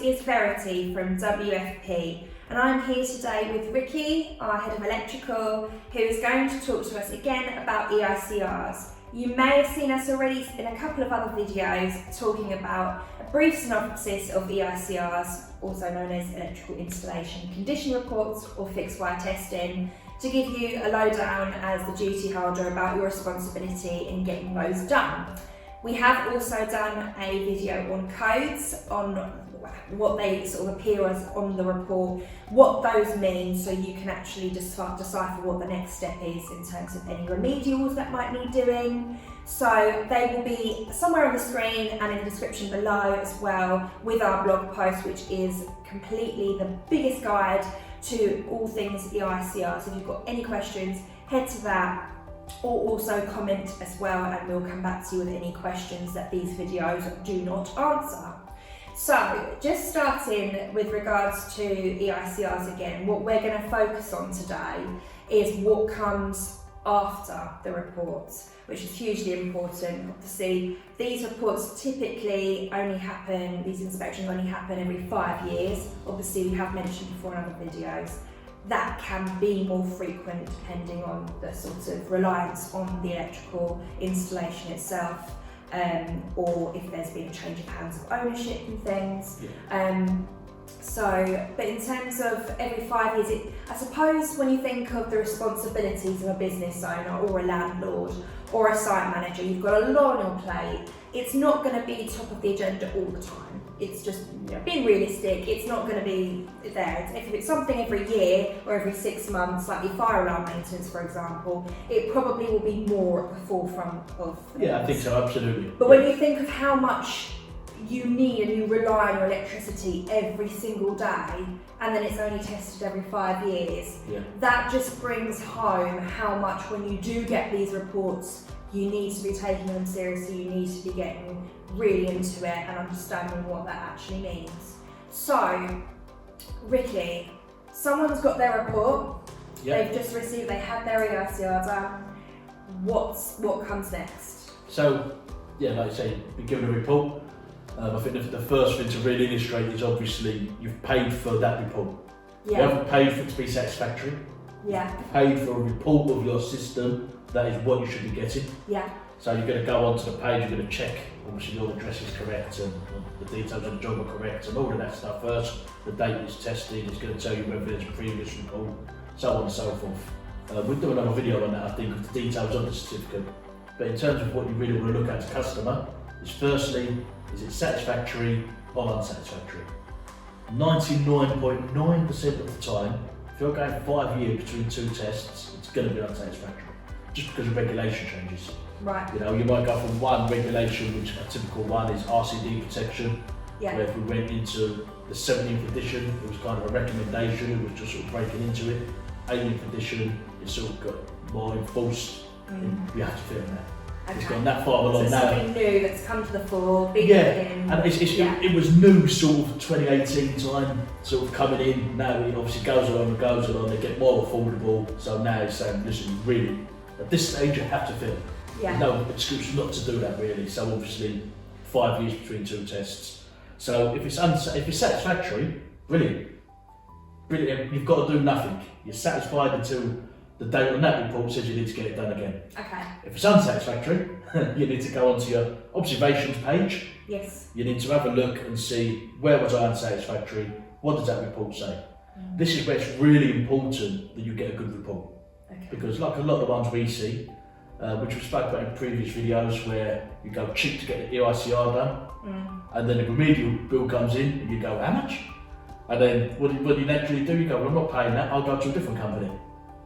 is Verity from WFP, and I'm here today with Ricky, our head of electrical, who is going to talk to us again about EICRs. You may have seen us already in a couple of other videos talking about a brief synopsis of EICRs, also known as electrical installation condition reports or fixed wire testing, to give you a lowdown as the duty holder about your responsibility in getting those done. We have also done a video on codes, on what they sort of appear as on the report, what those mean, so you can actually decipher what the next step is in terms of any remedials that might need doing. So they will be somewhere on the screen and in the description below as well, with our blog post, which is completely the biggest guide to all things EICR. So if you've got any questions, head to that, or also comment as well, and we'll come back to you with any questions that these videos do not answer. So just starting with regards to EICRs again, what we're going to focus on today is what comes after the reports, which is hugely important. Obviously, these reports typically only happen, these inspections only happen every 5 years. Obviously, we have mentioned before in other videos, that can be more frequent depending on the sort of reliance on the electrical installation itself, or if there's been a change of hands of ownership and things. But in terms of every 5 years, I suppose when you think of the responsibilities of a business owner or a landlord or a site manager, you've got a lot on your plate. It's not going to be top of the agenda all the time. It's just, being realistic, it's not going to be there. If it's something every year or every 6 months, like your fire alarm maintenance, for example, it probably will be more at the forefront of things. Yeah, I think so, absolutely. But when you think of how much you need and you rely on your electricity every single day, and then it's only tested every 5 years, that just brings home how much, when you do get these reports, you need to be taking them seriously, you need to be getting really into it and understanding what that actually means. So, Ricky, someone's got their report, they've just received, they had their EICR done, what comes next? So, like I say, be given a report. I think the first thing to really illustrate is obviously you've paid for that report. You haven't paid for it to be satisfactory. You've paid for a report of your system, that is what you should be getting. So you're going to go onto the page, you're going to check obviously your address is correct and the details of the job are correct and all of that stuff first. The date is tested, it's going to tell you whether there's a previous report, so on and so forth. We'll do another video on that, I think, of the details of the certificate. But in terms of what you really want to look at as a customer, is firstly, is it satisfactory or unsatisfactory? 99.9% of the time, if you're going 5 years between 2 tests, it's going to be unsatisfactory, just because of regulation changes. Right. You might go from one regulation, which a typical one is RCD protection, where if we went into the 17th edition, it was kind of a recommendation, it was just sort of breaking into it. 18th edition, it's sort of got more enforced, you have to fit in that. Okay. It's gone that far along now. Something new that's come to the fore, big and it was new sort of 2018 time, sort of coming in. Now it obviously goes along, they get more affordable. So now it's saying, listen, really, at this stage you have to fit. There's no excuse not to do that really. So obviously 5 years between 2 tests. So if it's satisfactory, brilliant. You've got to do nothing. You're satisfied until the date on that report says you need to get it done again. Okay. If it's unsatisfactory, you need to go onto your observations page. Yes. You need to have a look and see, where was I unsatisfactory? What does that report say? This is where it's really important that you get a good report. Okay. Because like a lot of the ones we see, which we spoke about in previous videos, where you go cheap to get the EICR done, and then the remedial bill comes in and you go, how much? And then what do you naturally do? You go, well, I'm not paying that, I'll go to a different company.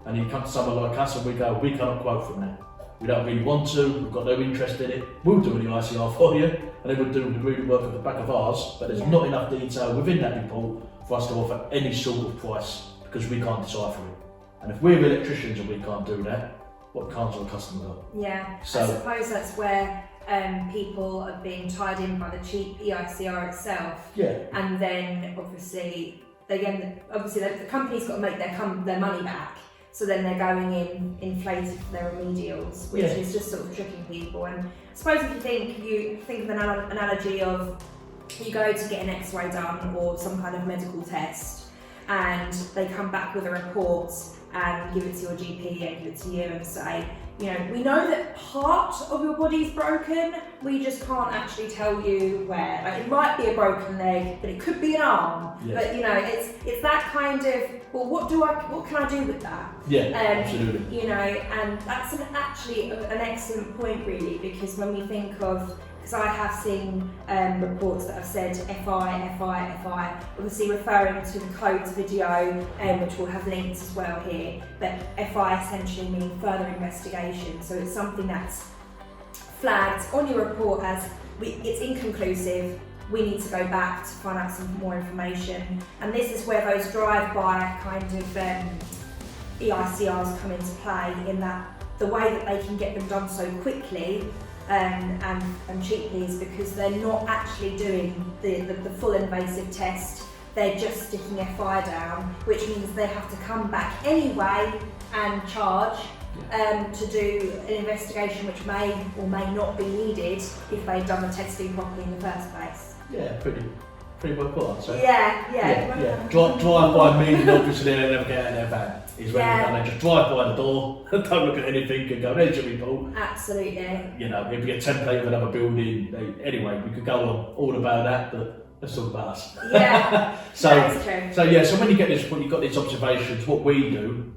And you come to someone like us and we go, we cannot quote from that. We don't really want to, we've got no interest in it. We'll do an EICR for you, and then we'll do the really work at the back of ours, but there's not enough detail within that report for us to offer any sort of price, because we can't decipher it. And if we're electricians and we can't do that, what can't our customer do? So I suppose that's where people are being tied in by the cheap EICR itself. And then obviously the company's got to make their money back. So then they're going in inflated for their remedials, which is just sort of tricking people. And I suppose if you think of an analogy of you go to get an X-ray done or some kind of medical test, and they come back with a report and give it to your GP and give it to you and say, you know, we know that part of your body's broken, we just can't actually tell you where. Like, it might be a broken leg, but it could be an arm. Yeah. But you know, it's that kind of, well, what can I do with that? Yeah, absolutely. You know, and that's actually an excellent point, really, because when we think of, because I have seen reports that have said FI, obviously referring to the codes video, which we'll have links as well here, but FI essentially means further investigation, so it's something that's flagged on your report as it's inconclusive, we need to go back to find out some more information, and this is where those drive-by kind of EICRs come into play, in that the way that they can get them done so quickly and cheaply is because they're not actually doing the full invasive test, they're just sticking FI down, which means they have to come back anyway and charge to do an investigation which may or may not be needed if they've done the testing properly in the first place. Yeah, pretty well put on. So. Yeah. Drive by meaning obviously they never get out of their van. Is when they just drive by the door, don't look at anything, and go, there's your report. Absolutely. You know, it'd be a template of another building. Anyway, we could go on all about that, but let's talk about us. Yeah. That's true. So when you get this, when you've got these observations, what we do,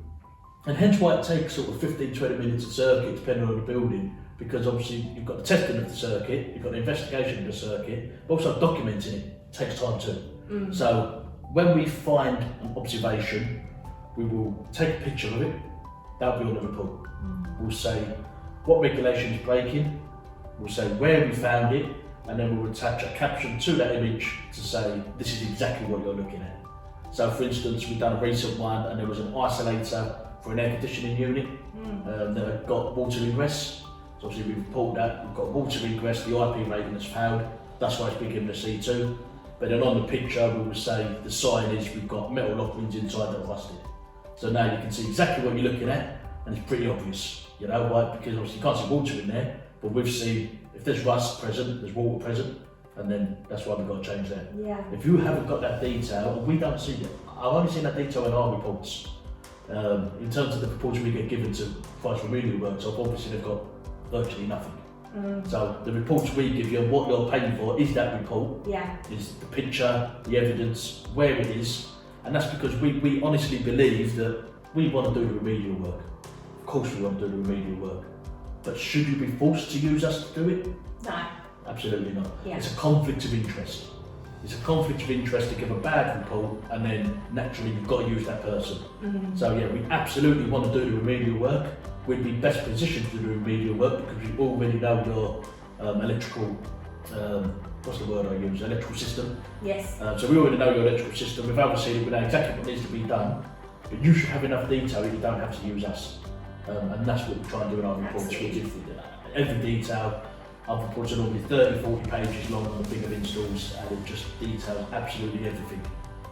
and hence why it takes sort of 15-20 minutes a circuit, depending on the building, because obviously you've got the testing of the circuit, you've got the investigation of the circuit, but also documenting it takes time too. So when we find an observation, we will take a picture of it, that'll be on the report. We'll say what regulation is breaking, we'll say where we found it, and then we'll attach a caption to that image to say this is exactly what you're looking at. So for instance, we've done a recent one and there was an isolator for an air conditioning unit that had got water ingress. So obviously we report that, we've got water ingress, the IP rating has failed, that's why it's been given a C2. But then on the picture we will say the sign is we've got metal lock rings inside that are rusted. So now you can see exactly what you're looking at, and it's pretty obvious, you know, why? Because obviously you can't see water in there, but we've seen if there's rust present, there's water present, and then that's why we've got to change that. Yeah. If you haven't got that detail, and we don't see it, I've only seen that detail in our reports. In terms of the reports we get given to price remedial works, obviously they've got virtually nothing. So the reports we give you, what you're paying for is that report, is the picture, the evidence, where it is, and that's because we honestly believe that we want to do the remedial work. Of course we want to do the remedial work, but should you be forced to use us to do it? No. Absolutely not. Yeah. It's a conflict of interest. It's a conflict of interest to give a bad report and then naturally you've got to use that person. So yeah, we absolutely want to do the remedial work. We'd be best positioned to do the remedial work because we already know your electrical, what's the word I use, electrical system. Yes. So we already know your electrical system, we've overseen it, we know exactly what needs to be done, but you should have enough detail that you don't have to use us. And that's what we try and do in our reports. We give every detail. Our reports are normally 30-40 pages long on the bigger installs, and it just details absolutely everything.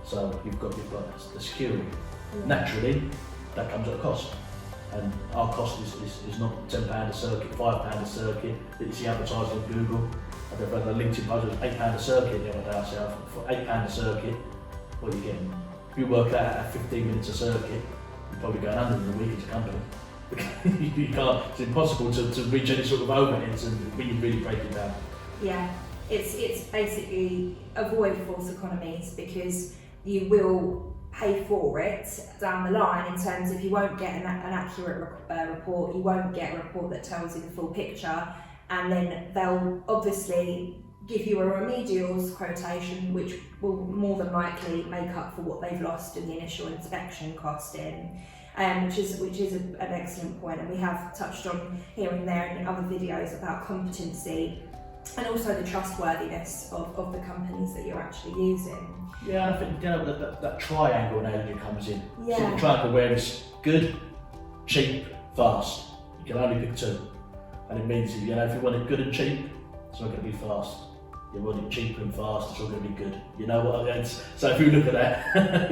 So you've got the security. Naturally, that comes at a cost. And our cost is not £10 a circuit, £5 a circuit that you see advertised on Google. I've read a LinkedIn post, it was £8 a circuit the other day. So for £8 a circuit, what are you getting? If you work that at 15 minutes a circuit, you're probably going under in a week as a company. You can't, it's impossible to reach any sort of overheads and when you really break it down. Yeah, it's basically avoid false economies because you will pay for it down the line in terms of you won't get an accurate report, you won't get a report that tells you the full picture, and then they'll obviously give you a remedials quotation which will more than likely make up for what they've lost in the initial inspection costing. Which is an excellent point, and we have touched on here and there in other videos about competency and also the trustworthiness of the companies that you're actually using. Yeah, I think that triangle analogy comes in. Yeah. So the triangle where it's good, cheap, fast. You can only pick two, and it means if you want it good and cheap, it's not going to be fast. you want it cheap and fast, it's all going to be good. You know what I mean? So if you look at that,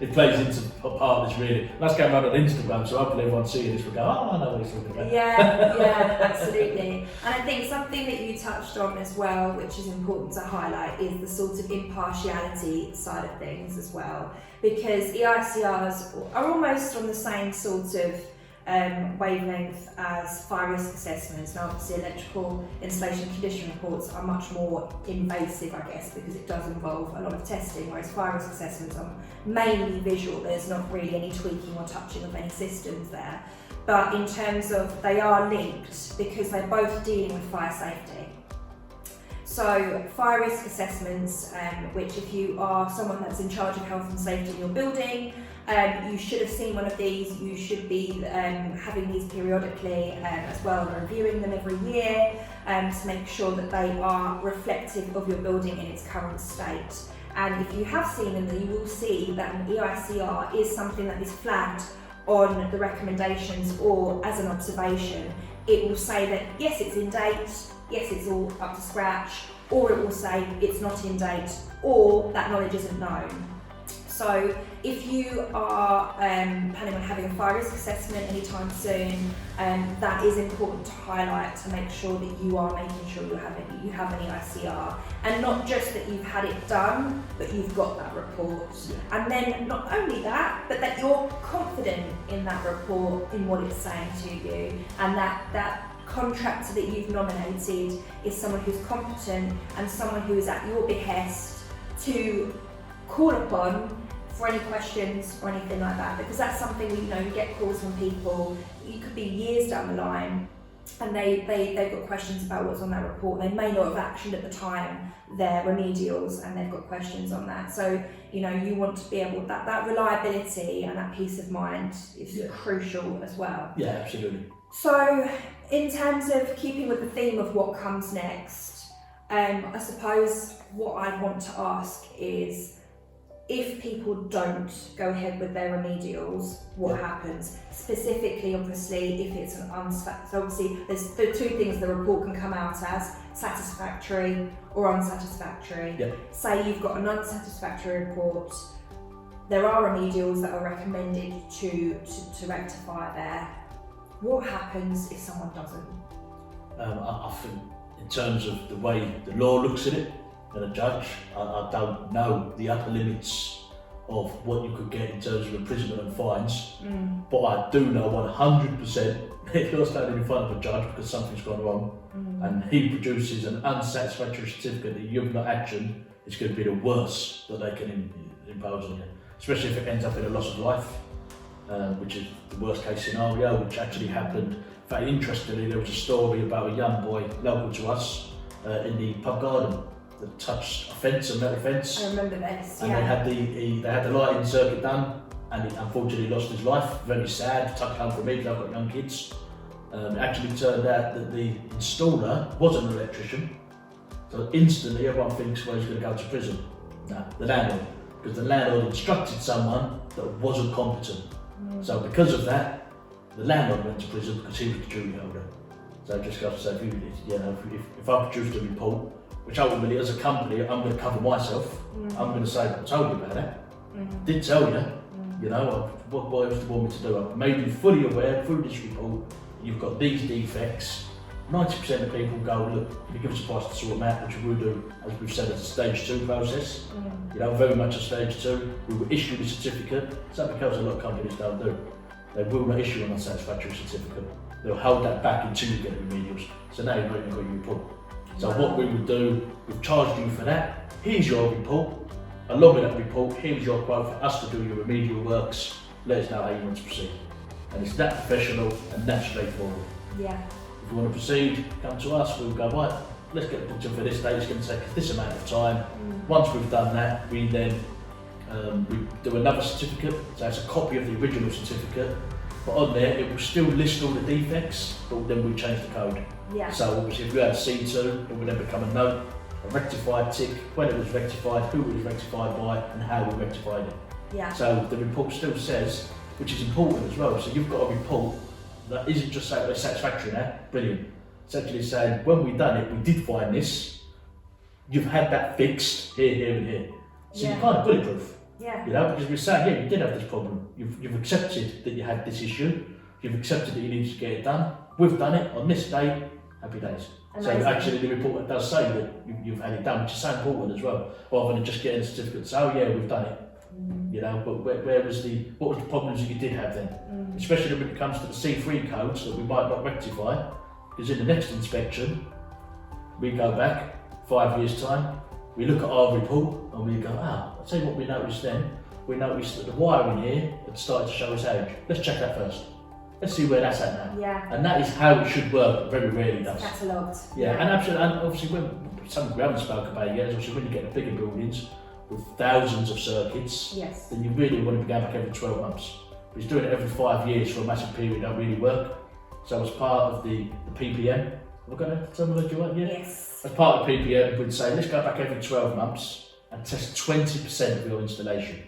it plays into part of this really. That's going around on Instagram, so hopefully everyone seeing this will go, oh, I know what he's talking about. Yeah, absolutely. And I think something that you touched on as well, which is important to highlight, is the sort of impartiality side of things as well. Because EICRs are almost on the same sort of wavelength as fire risk assessments. Now obviously electrical installation condition reports are much more invasive, I guess, because it does involve a lot of testing, whereas fire risk assessments are mainly visual. There's not really any tweaking or touching of any systems there. But in terms of, they are linked because they're both dealing with fire safety. So fire risk assessments, which if you are someone that's in charge of health and safety in your building, you should have seen one of these. You should be having these periodically as well, and reviewing them every year to make sure that they are reflective of your building in its current state. And if you have seen them, then you will see that an EICR is something that is flagged on the recommendations or as an observation. It will say that yes, it's in date, yes, it's all up to scratch, or it will say it's not in date, or that knowledge isn't known. So if you are planning on having a fire risk assessment anytime soon, that is important to highlight to make sure that you are making sure you have an EICR, and not just that you've had it done, but you've got that report. Yeah. And then not only that, but that you're confident in that report, in what it's saying to you, and that contractor that you've nominated is someone who's competent and someone who is at your behest to call upon for any questions or anything like that, because that's something we you get calls from people. You could be years down the line and they've got questions about what's on that report. They may not have actioned at the time their remedials, and they've got questions on that. So you want to be able, that reliability and that peace of mind is crucial as well. Yeah, absolutely. So in terms of keeping with the theme of what comes next, I suppose what I'd want to ask is, if people don't go ahead with their remedials, what happens? Specifically, obviously, if it's an unsatisfactory, so obviously there's the two things the report can come out as: satisfactory or unsatisfactory. Yeah. Say you've got an unsatisfactory report, there are remedials that are recommended to rectify there. What happens if someone doesn't? I think in terms of the way the law looks at it, and a judge, I don't know the upper limits of what you could get in terms of imprisonment and fines, but I do know 100% if you're standing in front of a judge because something's gone wrong and he produces an unsatisfactory certificate that you've not actioned, it's going to be the worst that they can impose on you, especially if it ends up in a loss of life, which is the worst case scenario, which actually happened. In fact, interestingly, there was a story about a young boy local to us in the pub garden that touched a fence, a metal fence. I remember this. And they had the lighting circuit done, and he unfortunately lost his life. Very sad. Tough home for me because I've got young kids. It actually turned out that the installer wasn't an electrician, so instantly everyone thinks, well, he's going to go to prison. No, the landlord, because the landlord instructed someone that wasn't competent. So because of that, the landlord went to prison because he was the jury holder. So it just goes to say, if I produced a report, which ultimately as a company I'm going to cover myself, I'm going to say, I told you about that, did tell you, what else do you want me to do? I've made you fully aware through this report, you've got these defects. 90% of people go, look, if you give us a price to sort them out, which we will do, as we've said, it's a stage 2 process, very much a stage 2, we will issue the certificate, something else a lot of companies don't do. They will not issue an unsatisfactory certificate. They'll hold that back until you get the remedials. So now you've not even got your report. So what we would do, we've charged you for that, here's your report, along with that report, here's your quote for us to do your remedial works, let us know how you want to proceed. And it's that professional and that straightforward. Yeah. If you want to proceed, come to us, we'll go, right, let's get booked in for this date, it's going to take us this amount of time. Once we've done that, we then we do another certificate, so it's a copy of the original certificate, but on there it will still list all the defects, but then we change the code. Yeah. So obviously if we had C2, it would then become a note, a rectified tick, when it was rectified, who it was rectified by, and how we rectified it. Yeah. So the report still says, which is important as well, so you've got a report that isn't just saying we're satisfactory now, brilliant. It's actually saying, when we've done it, we did find this, you've had that fixed here and here. So you're kind of bulletproof. Yeah. You know, because we're saying, yeah, you did have this problem. You've accepted that you had this issue. You've accepted that you needed to get it done. We've done it on this day. Happy days. Amazing. So actually the report does say that you've had it done, which is so important as well. Rather than just getting a certificate to say, oh yeah, we've done it. You know, but what was the problems that you did have then? Especially when it comes to the C3 codes that we might not rectify, because in the next inspection, we go back 5 years' time, we look at our report and we go, I'll tell you what we noticed then. We noticed that the wiring here had started to show its age. Let's check that first. Let's see where that's at now. Yeah. And that is how it should work, very rarely does. Catalogued. Yeah, and absolutely, and obviously when something we haven't spoken about yet is obviously when you get the bigger buildings with thousands of circuits, yes, then you really want to be going back every 12 months. But he's doing it every 5 years for a massive period, don't really work. So as part of the PPM, we're going to tell me what you want, yeah? Yes. As part of PPM, we'd say let's go back every 12 months and test 20% of your installation.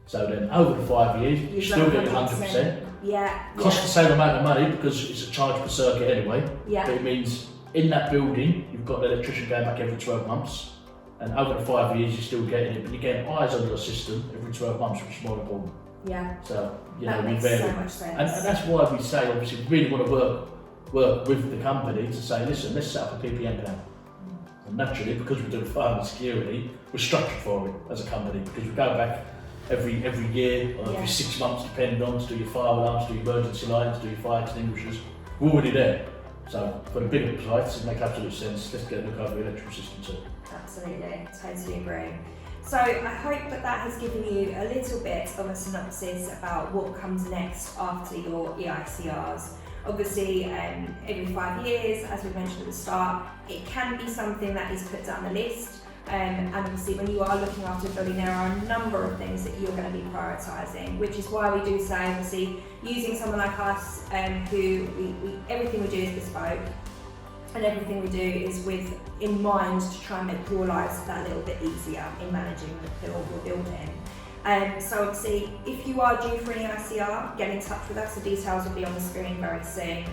So then over the 5 years, you still get 100%. Yeah. Costs the same amount of money because it's a charge per circuit anyway. Yeah. But it means in that building, you've got an electrician going back every 12 months. And over the 5 years, you're still getting it, but you're getting eyes on your system every 12 months, which is more important. Yeah. So, you that know, we makes vary. so much sense. And that's why we say, obviously, we really want to work with the company to say, listen, let's set up a PPM plan. And naturally, because we're doing fire and security, we're structured for it as a company, because we go back every year or every 6 months, depending on, to do your fire alarms, to do your emergency lines, to do your fire extinguishers. We're already there. So for the bigger sites, it makes absolute sense. Let's get a look over the electrical system too. Absolutely, totally agree. So I hope that has given you a little bit of a synopsis about what comes next after your EICRs. Obviously, every 5 years, as we mentioned at the start, it can be something that is put down the list. And obviously when you are looking after a building, there are a number of things that you're going to be prioritising, which is why we do say, obviously, using someone like us, who everything we do is bespoke, and everything we do is with in mind to try and make your lives that little bit easier in managing your building. So obviously, if you are due for an EICR, get in touch with us. The details will be on the screen very soon.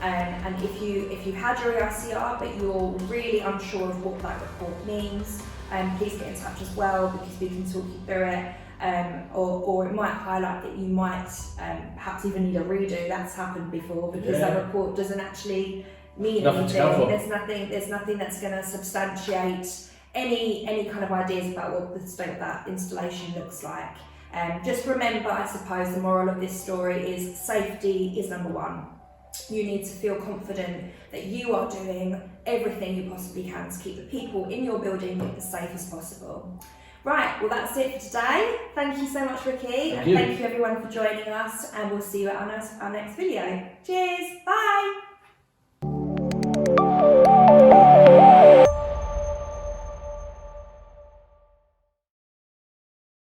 And if you had your EICR but you're really unsure of what that report means, please get in touch as well, because we can talk you through it. Or it might highlight that you might perhaps even need a redo. That's happened before, because that report doesn't actually mean anything. There's nothing that's going to substantiate any kind of ideas about what the state of that installation looks like. Just remember, I suppose, the moral of this story is safety is number one. You need to feel confident that you are doing everything you possibly can to keep the people in your building as safe as possible. Right, well that's it for today. Thank you so much, Ricky, and thank you everyone for joining us, and we'll see you at our next video. Cheers, bye!